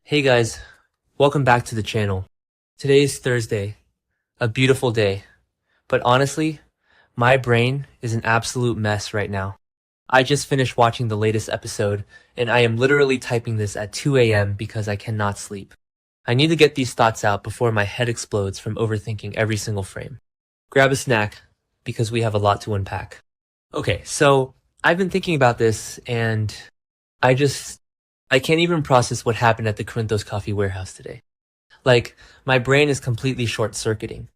Hey guys, welcome back to the channel. Today is Thursday, a beautiful day, but honestly, my brain is an absolute mess right now. I just finished watching the latest episode, and I am literally typing this at 2 a.m. because I cannot sleep. I need to get these thoughts out before my head explodes from overthinking every single frame. Grab a snack, because we have a lot to unpack. Okay, so I've been thinking about this, and I just I can't even process what happened at the Corinthos Coffee Warehouse today. Like, my brain is completely short-circuiting.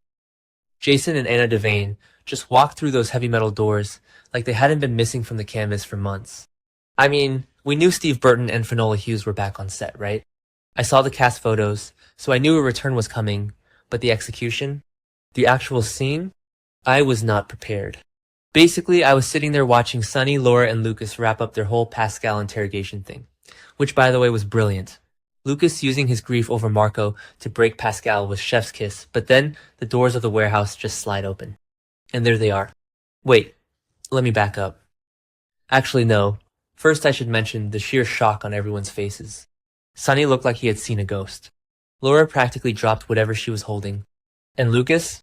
Jason and Anna Devane just walked through those heavy metal doors like they hadn't been missing from the canvas for months. I mean, we knew Steve Burton and Finola Hughes were back on set, right? I saw the cast photos, so I knew a return was coming, but the execution? The actual scene? I was not prepared. Basically, I was sitting there watching Sonny, Laura, and Lucas wrap up their whole Pascal interrogation thing, which by the way was brilliant. Lucas using his grief over Marco to break Pascal was chef's kiss, but then the doors of the warehouse just slide open. And there they are. Wait, let me back up. Actually, no. First I should mention the sheer shock on everyone's faces. Sonny looked like he had seen a ghost. Laura practically dropped whatever she was holding. And Lucas?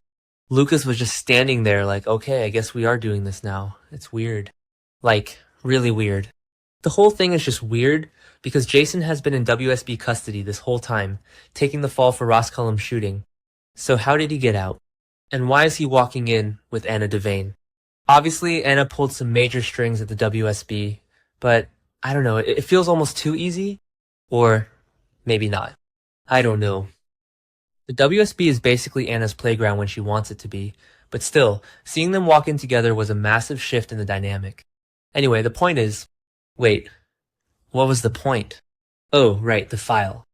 Lucas was just standing there like, okay, I guess we are doing this now. It's weird. Like, really weird. The whole thing is just weird because Jason has been in WSB custody this whole time, taking the fall for Ross Cullum's shooting. So how did he get out? And why is he walking in with Anna Devane? Obviously, Anna pulled some major strings at the WSB, but I don't know, it feels almost too easy? Or maybe not. I don't know. The WSB is basically Anna's playground when she wants it to be, but still, seeing them walk in together was a massive shift in the dynamic. Anyway, the point is, wait, what was the point? Oh, right, the file.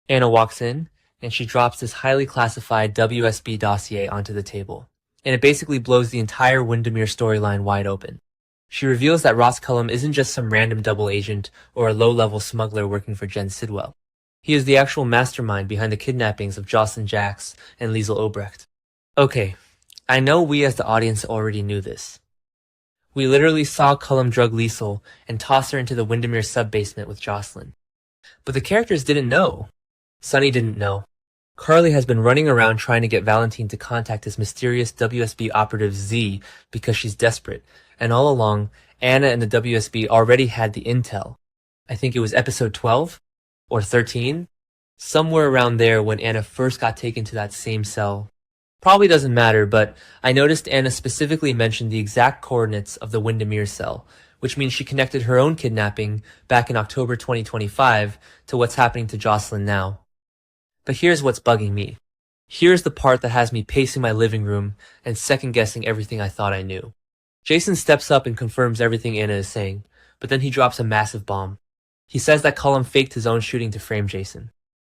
Anna walks in, and she drops this highly classified WSB dossier onto the table, and it basically blows the entire Wyndemere storyline wide open. She reveals that Ross Cullum isn't just some random double agent or a low-level smuggler working for Jen Sidwell. He is the actual mastermind behind the kidnappings of Jocelyn Jacks and Liesl Obrecht. Okay, I know we as the audience already knew this. We literally saw Cullum drug Liesl and toss her into the Wyndemere sub-basement with Jocelyn. But the characters didn't know. Sonny didn't know. Carly has been running around trying to get Valentine to contact this mysterious WSB operative Z because she's desperate, and all along, Anna and the WSB already had the intel. I think it was episode 12? Or 13? Somewhere around there when Anna first got taken to that same cell. Probably doesn't matter, but I noticed Anna specifically mentioned the exact coordinates of the Wyndemere cell, which means she connected her own kidnapping back in October 2025 to what's happening to Jocelyn now. But here's what's bugging me. Here's the part that has me pacing my living room and second-guessing everything I thought I knew. Jason steps up and confirms everything Anna is saying, but then he drops a massive bomb. He says that Cullum faked his own shooting to frame Jason.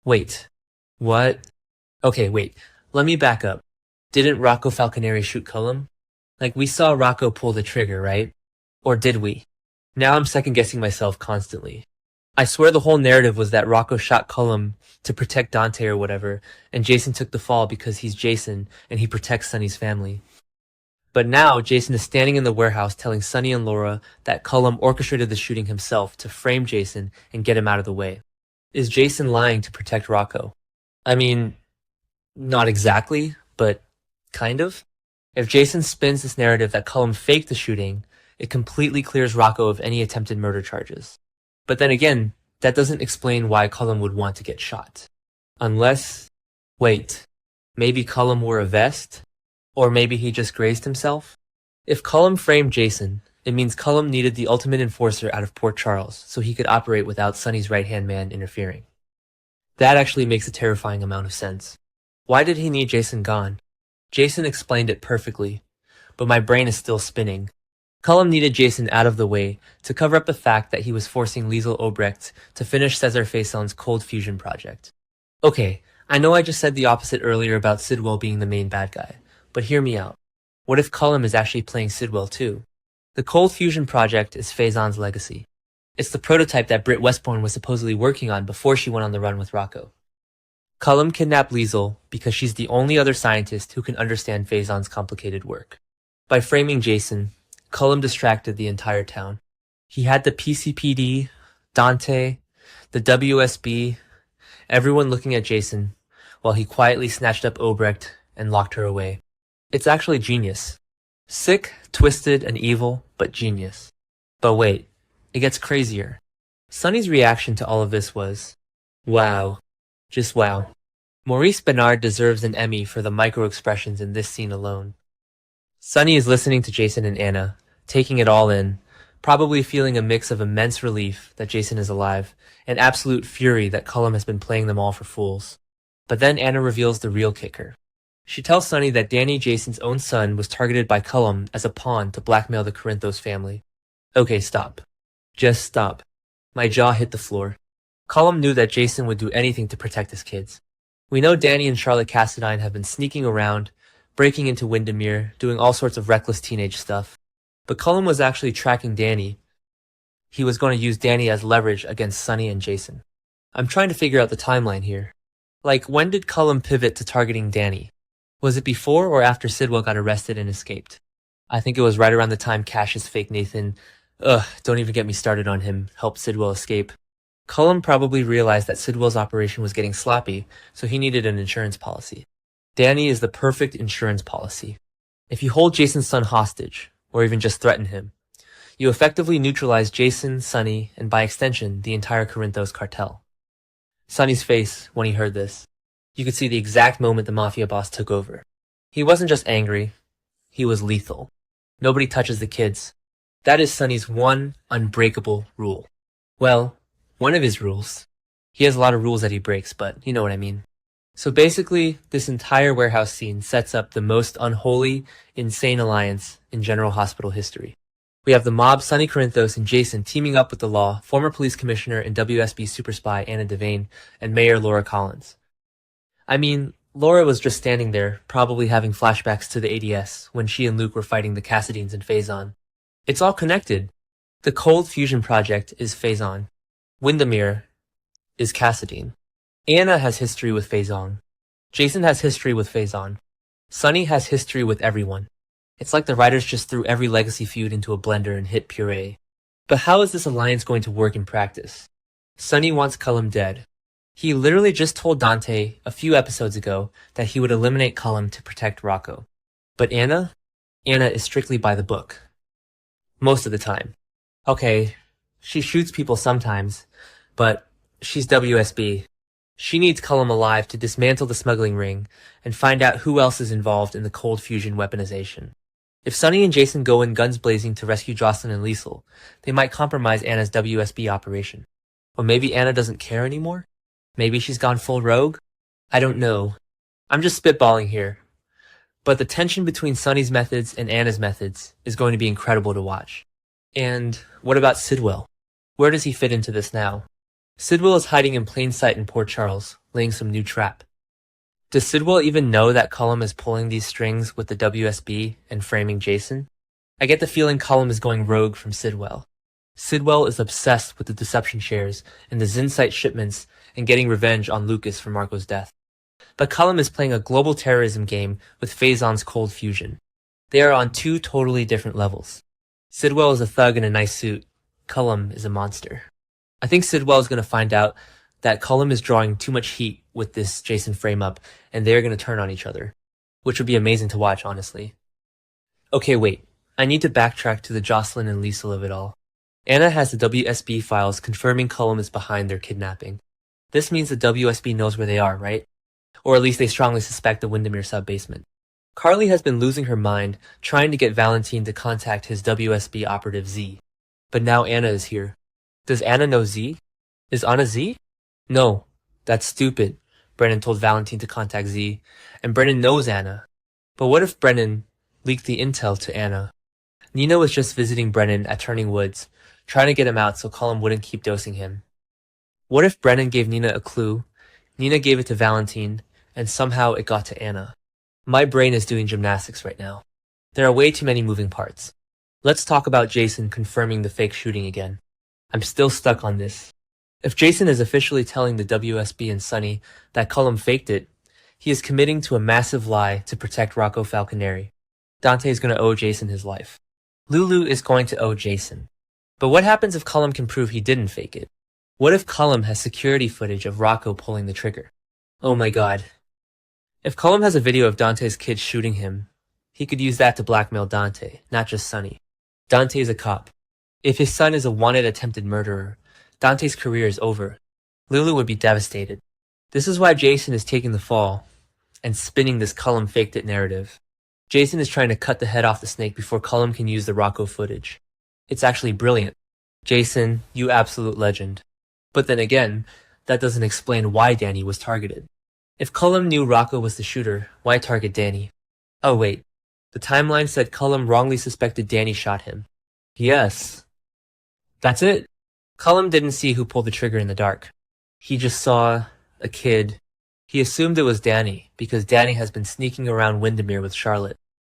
Wait. What? Okay, wait. Let me back up. Didn't Rocco Falconeri shoot Cullum? Like, we saw Rocco pull the trigger, right? Or did we? Now I'm second-guessing myself constantly. I swear the whole narrative was that Rocco shot Cullum to protect Dante or whatever, and Jason took the fall because he's Jason and he protects Sonny's family. But now Jason is standing in the warehouse telling Sonny and Laura that Cullum orchestrated the shooting himself to frame Jason and get him out of the way. Is Jason lying to protect Rocco? I mean, not exactly, but kind of. If Jason spins this narrative that Cullum faked the shooting, it completely clears Rocco of any attempted murder charges. But then again, that doesn't explain why Cullum would want to get shot. Unless... Wait, maybe Cullum wore a vest? Or maybe he just grazed himself? If Cullum framed Jason, it means Cullum needed the ultimate enforcer out of Port Charles so he could operate without Sonny's right-hand man interfering. That actually makes a terrifying amount of sense. Why did he need Jason gone? Jason explained it perfectly, but my brain is still spinning. Cullum needed Jason out of the way to cover up the fact that he was forcing Liesl Obrecht to finish Cesar Faison's cold fusion project. Okay, I know I just said the opposite earlier about Sidwell being the main bad guy, but hear me out. What if Cullum is actually playing Sidwell too? The cold fusion project is Faison's legacy. It's the prototype that Britt Westbourne was supposedly working on before she went on the run with Rocco. Cullum kidnapped Liesl because she's the only other scientist who can understand Faison's complicated work. By framing Jason, Cullum distracted the entire town. He had the PCPD, Dante, the WSB, everyone looking at Jason while he quietly snatched up Obrecht and locked her away. It's actually genius. Sick, twisted, and evil, but genius. But wait, it gets crazier. Sonny's reaction to all of this was, wow. Just wow. Maurice Benard deserves an Emmy for the micro-expressions in this scene alone. Sonny is listening to Jason and Anna, taking it all in, probably feeling a mix of immense relief that Jason is alive and absolute fury that Cullum has been playing them all for fools. But then Anna reveals the real kicker. She tells Sonny that Danny, Jason's own son, was targeted by Cullum as a pawn to blackmail the Corinthos family. Okay, stop. Just stop. My jaw hit the floor. Cullum knew that Jason would do anything to protect his kids. We know Danny and Charlotte Cassadine have been sneaking around, breaking into Wyndemere, doing all sorts of reckless teenage stuff. But Cullum was actually tracking Danny. He was going to use Danny as leverage against Sonny and Jason. I'm trying to figure out the timeline here. Like, when did Cullum pivot to targeting Danny? Was it before or after Sidwell got arrested and escaped? I think it was right around the time Cash's fake Nathan, don't even get me started on him, helped Sidwell escape. Cullum probably realized that Sidwell's operation was getting sloppy, so he needed an insurance policy. Danny is the perfect insurance policy. If you hold Jason's son hostage, or even just threaten him, you effectively neutralize Jason, Sonny, and by extension, the entire Corinthos cartel. Sonny's face when he heard this. You could see the exact moment the mafia boss took over. He wasn't just angry, he was lethal. Nobody touches the kids. That is Sonny's one unbreakable rule. Well, one of his rules. He has a lot of rules that he breaks, but you know what I mean. So basically, this entire warehouse scene sets up the most unholy, insane alliance in General Hospital history. We have the mob Sonny Corinthos and Jason teaming up with the law, former police commissioner and WSB super spy Anna Devane, and Mayor Laura Collins. I mean, Laura was just standing there, probably having flashbacks to the ADS when she and Luke were fighting the Cassadines and Faison. It's all connected. The Cold Fusion Project is Faison. Wyndemere is Cassadine. Anna has history with Faison. Jason has history with Faison. Sonny has history with everyone. It's like the writers just threw every legacy feud into a blender and hit puree. But how is this alliance going to work in practice? Sonny wants Cullum dead. He literally just told Dante a few episodes ago that he would eliminate Cullum to protect Rocco. But Anna? Anna is strictly by the book. Most of the time. Okay, she shoots people sometimes, but she's WSB. She needs Cullum alive to dismantle the smuggling ring and find out who else is involved in the cold fusion weaponization. If Sonny and Jason go in guns blazing to rescue Jocelyn and Liesl, they might compromise Anna's WSB operation. Or maybe Anna doesn't care anymore? Maybe she's gone full rogue? I don't know. I'm just spitballing here. But the tension between Sonny's methods and Anna's methods is going to be incredible to watch. And what about Sidwell? Where does he fit into this now? Sidwell is hiding in plain sight in Port Charles, laying some new trap. Does Sidwell even know that Cullum is pulling these strings with the WSB and framing Jason? I get the feeling Cullum is going rogue from Sidwell. Sidwell is obsessed with the deception shares and the Zinsight shipments and getting revenge on Lucas for Marco's death. But Cullum is playing a global terrorism game with Faison's cold fusion. They are on two totally different levels. Sidwell is a thug in a nice suit. Cullum is a monster. I think Sidwell is going to find out that Cullum is drawing too much heat with this Jason frame-up, and they're going to turn on each other. Which would be amazing to watch, honestly. Okay, wait. I need to backtrack to the Jocelyn and Liesl of it all. Anna has the WSB files confirming Cullum is behind their kidnapping. This means the WSB knows where they are, right? Or at least they strongly suspect the Wyndemere sub-basement. Carly has been losing her mind, trying to get Valentine to contact his WSB operative Z. But now Anna is here. Does Anna know Z? Is Anna Z? No, that's stupid. Brennan told Valentine to contact Z, and Brennan knows Anna. But what if Brennan leaked the intel to Anna? Nina was just visiting Brennan at Turning Woods, trying to get him out so Cullum wouldn't keep dosing him. What if Brennan gave Nina a clue, Nina gave it to Valentine, and somehow it got to Anna? My brain is doing gymnastics right now. There are way too many moving parts. Let's talk about Jason confirming the fake shooting again. I'm still stuck on this. If Jason is officially telling the WSB and Sonny that Cullum faked it, he is committing to a massive lie to protect Rocco Falconeri. Dante is going to owe Jason his life. Lulu is going to owe Jason. But what happens if Cullum can prove he didn't fake it? What if Cullum has security footage of Rocco pulling the trigger? Oh my god. If Cullum has a video of Dante's kids shooting him, he could use that to blackmail Dante, not just Sonny. Dante's a cop. If his son is a wanted attempted murderer, Dante's career is over. Lulu would be devastated. This is why Jason is taking the fall and spinning this Cullum faked it narrative. Jason is trying to cut the head off the snake before Cullum can use the Rocco footage. It's actually brilliant. Jason, you absolute legend. But then again, that doesn't explain why Danny was targeted. If Cullum knew Rocco was the shooter, why target Danny? Oh wait, the timeline said Cullum wrongly suspected Danny shot him. Yes. That's it. Cullum didn't see who pulled the trigger in the dark. He just saw a kid. He assumed it was Danny, because Danny has been sneaking around Wyndemere with Charlotte.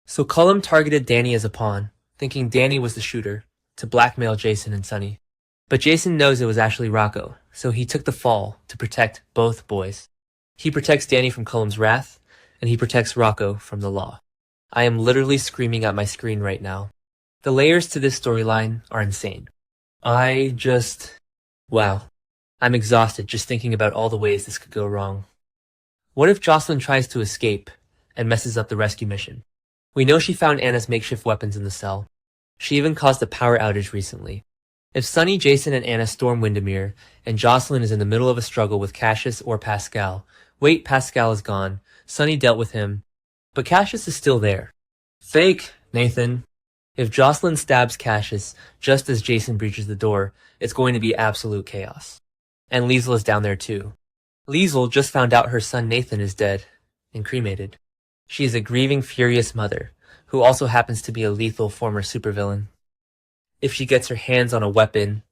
So Cullum targeted Danny as a pawn, thinking Danny was the shooter, to blackmail Jason and Sonny. But Jason knows it was actually Rocco, so he took the fall to protect both boys. He protects Danny from Cullum's wrath, and he protects Rocco from the law. I am literally screaming at my screen right now. The layers to this storyline are insane. Wow. I'm exhausted just thinking about all the ways this could go wrong. What if Jocelyn tries to escape and messes up the rescue mission? We know she found Anna's makeshift weapons in the cell. She even caused a power outage recently. If Sonny, Jason, and Anna storm Wyndemere, and Jocelyn is in the middle of a struggle with Cassius or Pascal, wait, Pascal is gone. Sonny dealt with him, but Cassius is still there. Fake, Nathan. If Jocelyn stabs Cassius just as Jason breaches the door, it's going to be absolute chaos. And Liesl is down there too. Liesl just found out her son Nathan is dead and cremated. She is a grieving, furious mother, who also happens to be a lethal former supervillain. If she gets her hands on a weapon,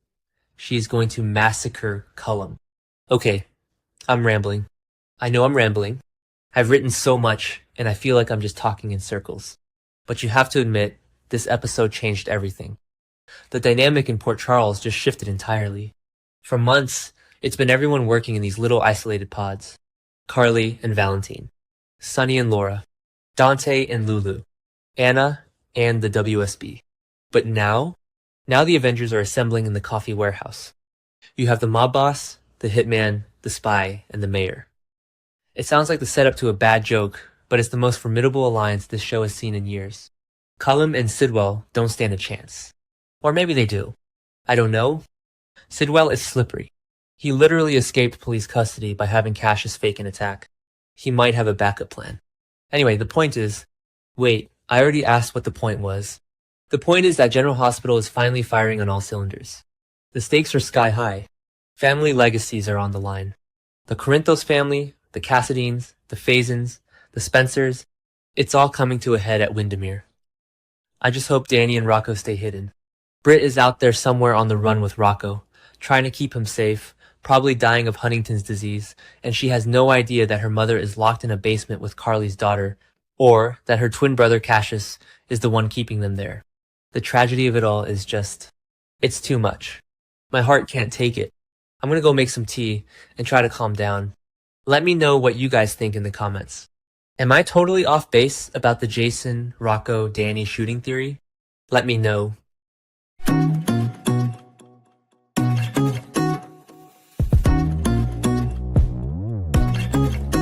she is going to massacre Cullum. Okay, I'm rambling. I know I'm rambling. I've written so much, and I feel like I'm just talking in circles. But you have to admit, this episode changed everything. The dynamic in Port Charles just shifted entirely. For months, it's been everyone working in these little isolated pods. Carly and Valentine, Sonny and Laura, Dante and Lulu, Anna and the WSB. But now the Avengers are assembling in the coffee warehouse. You have the mob boss, the hitman, the spy, and the mayor. It sounds like the setup to a bad joke, but it's the most formidable alliance this show has seen in years. Cullum and Sidwell don't stand a chance. Or maybe they do. I don't know. Sidwell is slippery. He literally escaped police custody by having Cassius fake an attack. He might have a backup plan. Anyway, the point is... Wait, I already asked what the point was. The point is that General Hospital is finally firing on all cylinders. The stakes are sky high. Family legacies are on the line. The Corinthos family, the Cassidines, the Phasons, the Spencers, it's all coming to a head at Wyndemere. I just hope Danny and Rocco stay hidden. Britt is out there somewhere on the run with Rocco, trying to keep him safe, probably dying of Huntington's disease, and she has no idea that her mother is locked in a basement with Carly's daughter, or that her twin brother Cassius is the one keeping them there. The tragedy of it all is just... it's too much. My heart can't take it. I'm gonna go make some tea and try to calm down. Let me know what you guys think in the comments. Am I totally off base about the Jason, Rocco, Danny shooting theory? Let me know.